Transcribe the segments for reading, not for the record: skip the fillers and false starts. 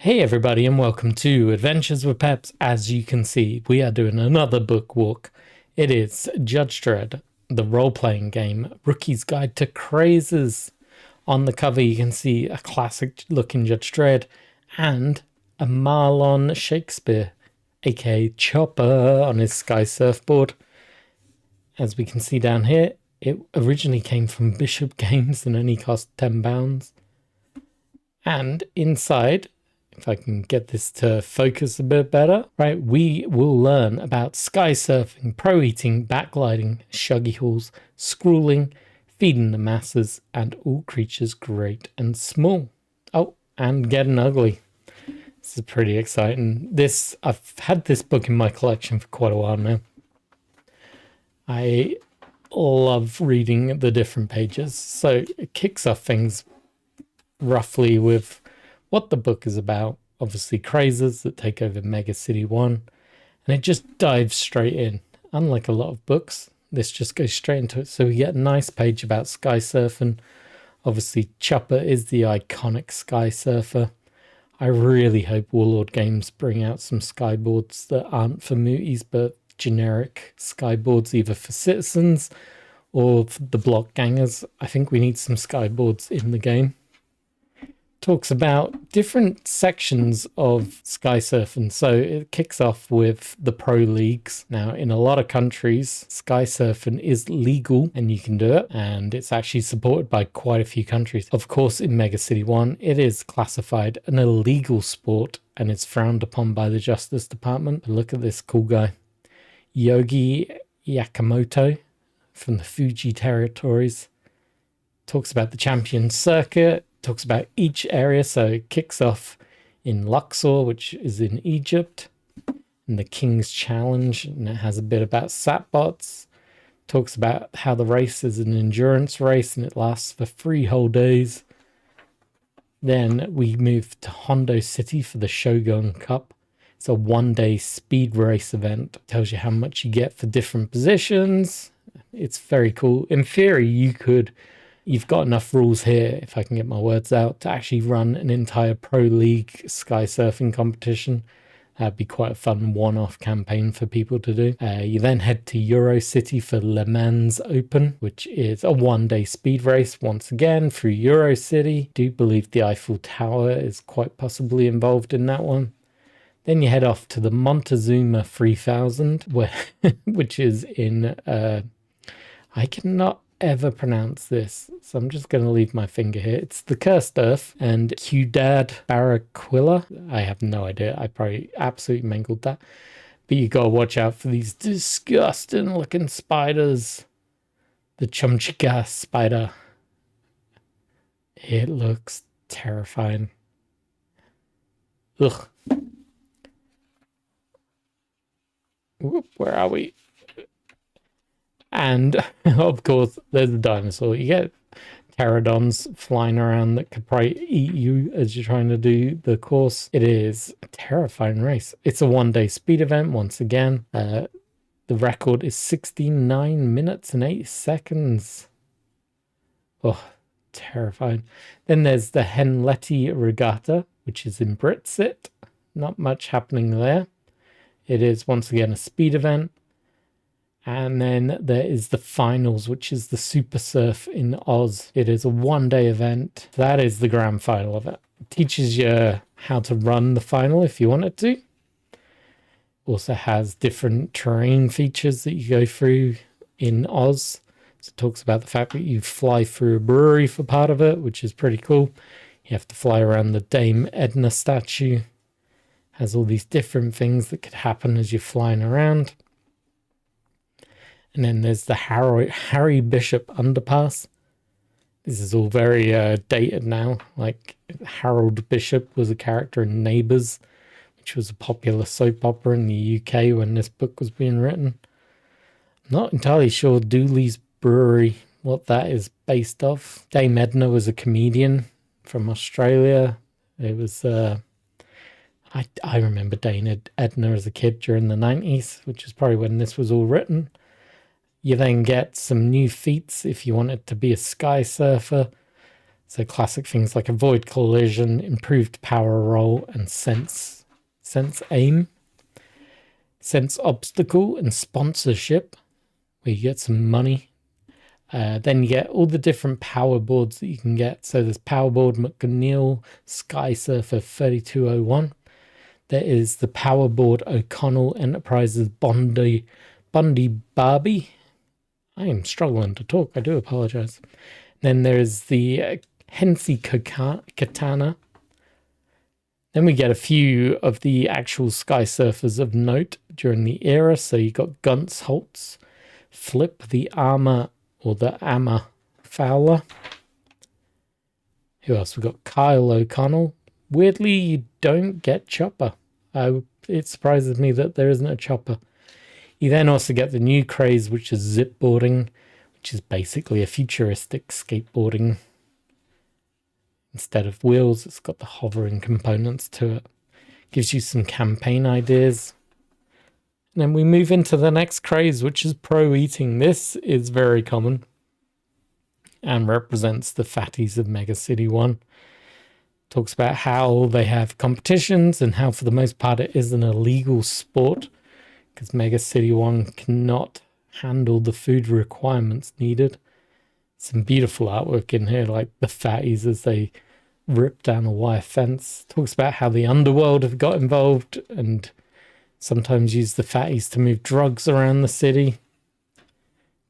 Hey everybody, and welcome to Adventures with Peps. As you can see, we are doing another book walk. It is Judge Dredd, the role-playing game, Rookie's Guide to Crazes. On the cover you can see a classic looking Judge Dredd and a Marlon Shakespeare, aka Chopper, on his sky surfboard. As we can see down here, it originally came from Bishop Games and only cost £10. And inside, if I can get this to focus a bit better, right, we will learn about sky surfing, pro eating, backgliding, shuggy hauls, scrolling, feeding the masses, and all creatures great and small. Oh, and getting ugly. This is pretty exciting. I've had this book in my collection for quite a while now. I love reading the different pages. So it kicks off things roughly with what the book is about. Obviously crazes that take over Mega-City 1, and it just dives straight in. Unlike a lot of books, this just goes straight into it. So we get a nice page about sky surfing. Obviously Chopper is the iconic sky surfer. I really hope Warlord Games bring out some skyboards that aren't for mooties but generic skyboards, either for citizens or for the block gangers. I think we need some skyboards in the game. Talks about different sections of sky surfing. So it kicks off with the pro leagues. Now, in a lot of countries, sky surfing is legal and you can do it, and it's actually supported by quite a few countries. Of course, in Mega-City 1, it is classified an illegal sport and it's frowned upon by the Justice Department. But look at this cool guy, Yogi Yakamoto from the Fuji territories. Talks about the champion circuit. Talks about each area. So it kicks off in Luxor, which is in Egypt, and the King's Challenge, and it has a bit about Satbots. Talks about how the race is an endurance race and it lasts for 3 whole days. Then we move to Hondo City for the Shogun Cup. It's a 1-day speed race event. It tells you how much you get for different positions. It's very cool. In theory, you've got enough rules here, if I can get my words out, to actually run an entire pro league sky surfing competition. That'd be quite a fun one-off campaign for people to do. You then head to Euro City for Le Mans Open, which is a 1-day speed race once again through Euro City. Do believe the Eiffel Tower is quite possibly involved in that one. Then you head off to the Montezuma 3000, which is in I cannot ever pronounce this, so I'm just going to leave my finger here. It's the Cursed Earth and Ciudad Barranquilla. I have no idea. I probably absolutely mangled that. But you got to watch out for these disgusting looking spiders. The Chumchica spider. It looks terrifying. Ugh. Whoop, where are we? And of course, there's the dinosaur. You get pterodons flying around that could probably eat you as you're trying to do the course. It is a terrifying race. It's a 1-day speed event once again. The record is 69 minutes and 8 seconds. Oh, terrifying. Then there's the Henleti Regatta, which is in Britsit. Not much happening there. It is once again a speed event. And then there is the finals, which is the Super Surf in Oz. It is a 1-day event. That is the grand final of it. It teaches you how to run the final if you want it to. Also has different terrain features that you go through in Oz. So it talks about the fact that you fly through a brewery for part of it, which is pretty cool. You have to fly around the Dame Edna statue. Has all these different things that could happen as you're flying around. And then there's the Harry Bishop Underpass. This is all very dated now. Like Harold Bishop was a character in Neighbours, which was a popular soap opera in the UK when this book was being written. I'm not entirely sure Dooley's Brewery, what that is based off. Dame Edna was a comedian from Australia. It was... I remember Dame Edna as a kid during the 90s, which is probably when this was all written. You then get some new feats if you wanted to be a sky surfer. So classic things like avoid collision, improved power roll, and sense aim. Sense obstacle and sponsorship, where you get some money. Then you get all the different power boards that you can get. So there's Powerboard McNeil Skysurfer 3201. There is the Powerboard O'Connell Enterprises Bundy Barbie. I am struggling to talk. I do apologize. Then there's the Hensey Katana. Then we get a few of the actual Skysurfers of note during the era. So you got Gunts Holtz, Flip the Armor or the Amma Fowler. Who else? We got Kyle O'Connell. Weirdly, you don't get Chopper. It surprises me that there isn't a Chopper. You then also get the new craze, which is zipboarding, which is basically a futuristic skateboarding. Instead of wheels, it's got the hovering components to it. Gives you some campaign ideas. And then we move into the next craze, which is pro eating. This is very common and represents the fatties of Mega-City 1. Talks about how they have competitions and how for the most part it is an illegal sport because Mega-City 1 cannot handle the food requirements needed. Some beautiful artwork in here, like the fatties as they rip down a wire fence. Talks about how the underworld have got involved and sometimes use the fatties to move drugs around the city.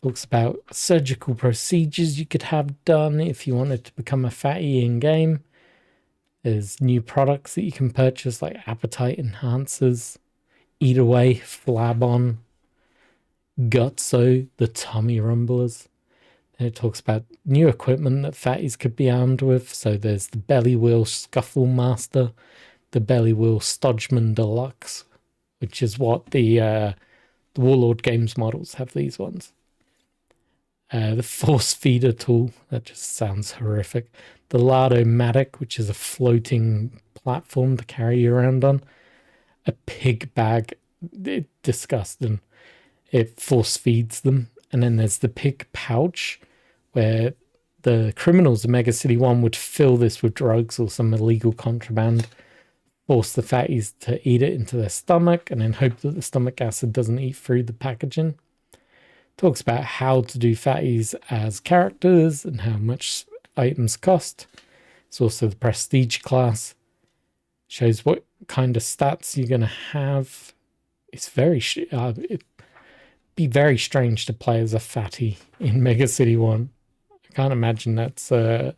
Talks about surgical procedures you could have done if you wanted to become a fatty in-game. There's new products that you can purchase like appetite enhancers, Eat Away, Flab On, Gutso, the tummy rumblers. And it talks about new equipment that fatties could be armed with. So there's the Belly Wheel Scuffle Master, the Belly Wheel Stodgeman Deluxe, which is what the Warlord Games models have these ones. The Force Feeder Tool, that just sounds horrific. The Lardo-Matic, which is a floating platform to carry you around on. A pig bag, disgusting. It force feeds them. And then there's the pig pouch, where the criminals of Mega-City 1 would fill this with drugs or some illegal contraband, force the fatties to eat it into their stomach, and then hope that the stomach acid doesn't eat through the packaging. Talks about how to do fatties as characters and how much items cost. It's also the prestige class. Shows what kind of stats you're going to have. It's it'd be very strange to play as a fatty in Mega-City 1. I can't imagine that's a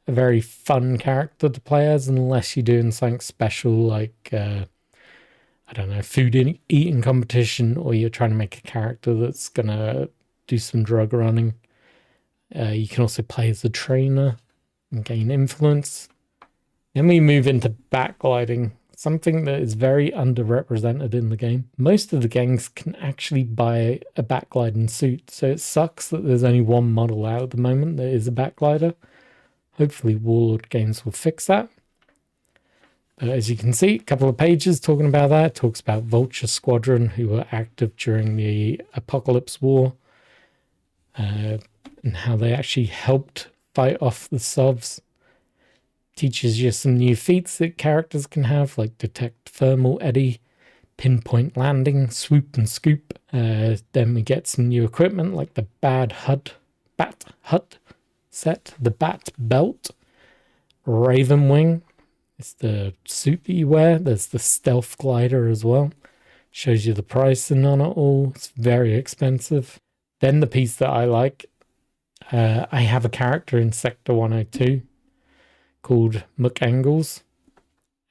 very fun character to play as unless you're doing something special like I don't know, eating competition, or you're trying to make a character that's going to do some drug running. You can also play as a trainer and gain influence. Then we move into backgliding, something that is very underrepresented in the game. Most of the gangs can actually buy a backgliding suit, so it sucks that there's only one model out at the moment that is a backglider. Hopefully Warlord Games will fix that. As you can see, a couple of pages talking about that. It talks about Vulture Squadron, who were active during the Apocalypse War, and how they actually helped fight off the Sovs. Teaches you some new feats that characters can have, like Detect Thermal Eddy, Pinpoint Landing, Swoop and Scoop. Then we get some new equipment, like the Bat Hut set, the Bat Belt, Raven Wing. It's the suit that you wear. There's the Stealth Glider as well. Shows you the pricing on it all. It's very expensive. Then the piece that I like, I have a character in Sector 102 called McAngles,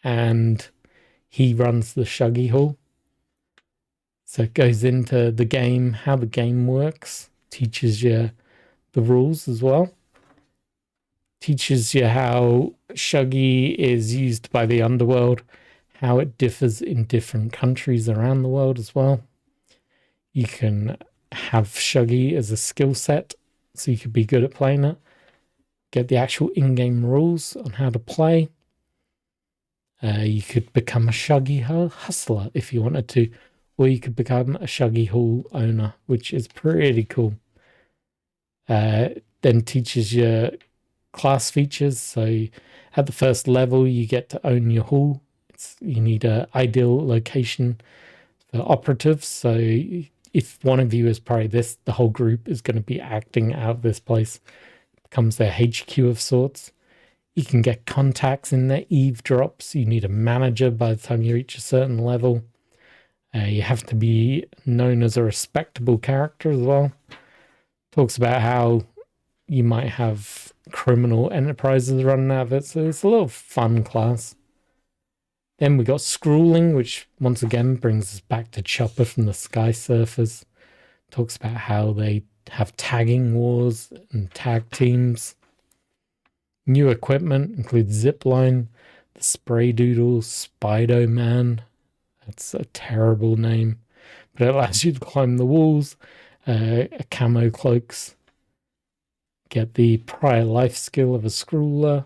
and he runs the Shuggy Hall. So it goes into the game, how the game works, teaches you the rules as well. Teaches you how Shuggy is used by the underworld, how it differs in different countries around the world as well. You can have Shuggy as a skill set, so you could be good at playing it. Get the actual in-game rules on how to play. You could become a Shuggy hustler if you wanted to, or you could become a Shuggy Hall owner, which is pretty cool. Then teaches you class features. So at the first level, you get to own your hull. You need an ideal location for operatives. So if one of you is probably this, the whole group is going to be acting out of this place. It becomes their HQ of sorts. You can get contacts in there, eavesdrops. You need a manager by the time you reach a certain level. You have to be known as a respectable character as well. Talks about how you might have criminal enterprises running out of it. So it's a little fun class. Then we got Scrolling, which once again brings us back to Chopper from the Skysurfers. Talks about how they have tagging wars and tag teams. New equipment includes Zipline, the Spray Doodle, Spido Man. That's a terrible name, but it allows you to climb the walls. Camo cloaks. Get the prior life skill of a Scrawler.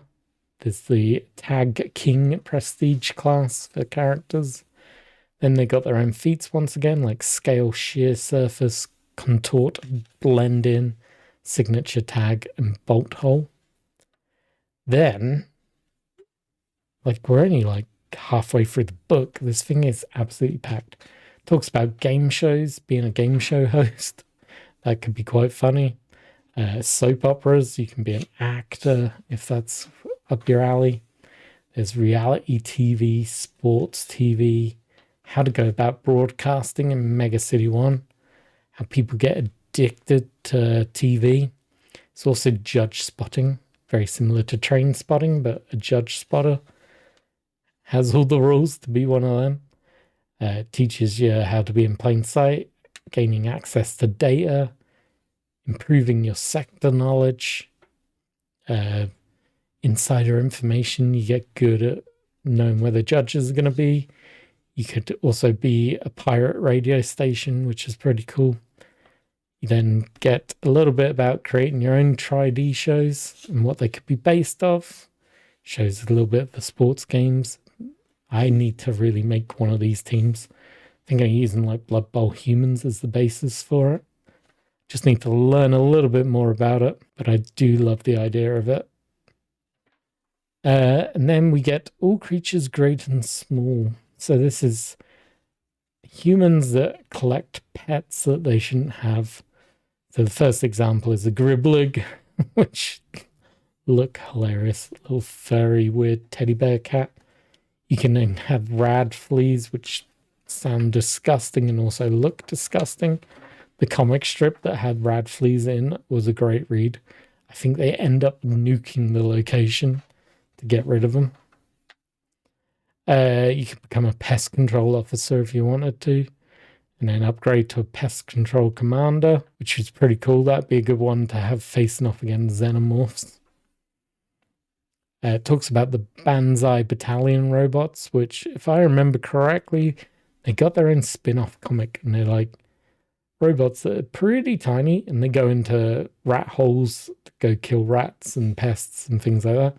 There's the Tag King prestige class for characters. Then they got their own feats once again, like Scale, Sheer Surface, Contort, Blend In, Signature Tag, and Bolt Hole. Then, like, we're only like halfway through the book. This thing is absolutely packed. Talks about game shows, being a game show host. That could be quite funny. Soap operas, you can be an actor if that's up your alley. There's reality TV, sports TV, how to go about broadcasting in Mega-City 1, how people get addicted to TV. It's also judge spotting, very similar to train spotting, but a judge spotter has all the rules to be one of them. Teaches you how to be in plain sight, gaining access to data, improving your sector knowledge, insider information. You get good at knowing where the judges are going to be. You could also be a pirate radio station, which is pretty cool. You then get a little bit about creating your own Tri-D shows and what they could be based off. Shows a little bit of the sports games. I need to really make one of these teams. I think I'm using like Blood Bowl Humans as the basis for it. Just need to learn a little bit more about it, but I do love the idea of it. And then we get all creatures great and small. So this is humans that collect pets that they shouldn't have. So the first example is a Griblig, which look hilarious. Little furry, weird teddy bear cat. You can then have rad fleas, which sound disgusting and also look disgusting. The comic strip that had rad fleas in was a great read. I think they end up nuking the location to get rid of them. You could become a pest control officer if you wanted to, and then upgrade to a pest control commander, which is pretty cool. That'd be a good one to have facing off against xenomorphs. It talks about the Banzai Battalion robots, which, if I remember correctly, they got their own spin-off comic, and they're like robots that are pretty tiny, and they go into rat holes to go kill rats and pests and things like that.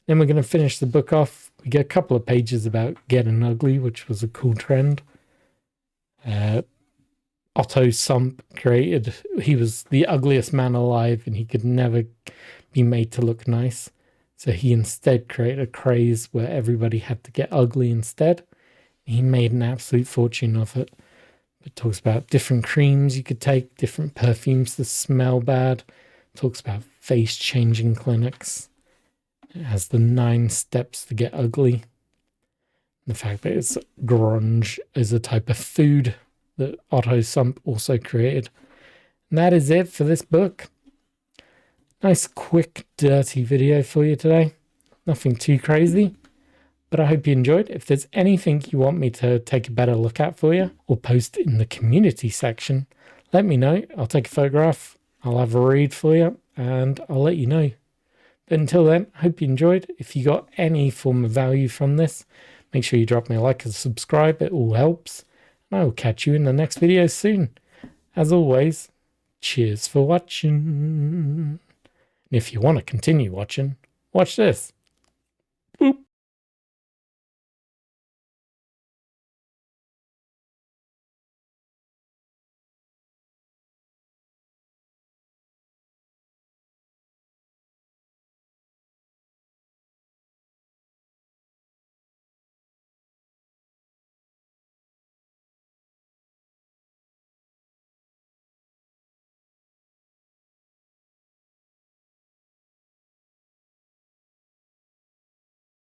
Then we're going to finish the book off. We get a couple of pages about getting ugly, which was a cool trend. Otto Sump created, he was the ugliest man alive, and he could never be made to look nice. So he instead created a craze where everybody had to get ugly instead. He made an absolute fortune of it. It talks about different creams you could take, different perfumes that smell bad. It talks about face-changing clinics. It has the 9 steps to get ugly. The fact that it's grunge is a type of food that Otto Sump also created. And that is it for this book. Nice, quick, dirty video for you today. Nothing too crazy, but I hope you enjoyed. If there's anything you want me to take a better look at for you or post in the community section, let me know. I'll take a photograph, I'll have a read for you, and I'll let you know. But until then, I hope you enjoyed. If you got any form of value from this, make sure you drop me a like and subscribe. It all helps. And I will catch you in the next video soon. As always, cheers for watching. And if you want to continue watching, watch this.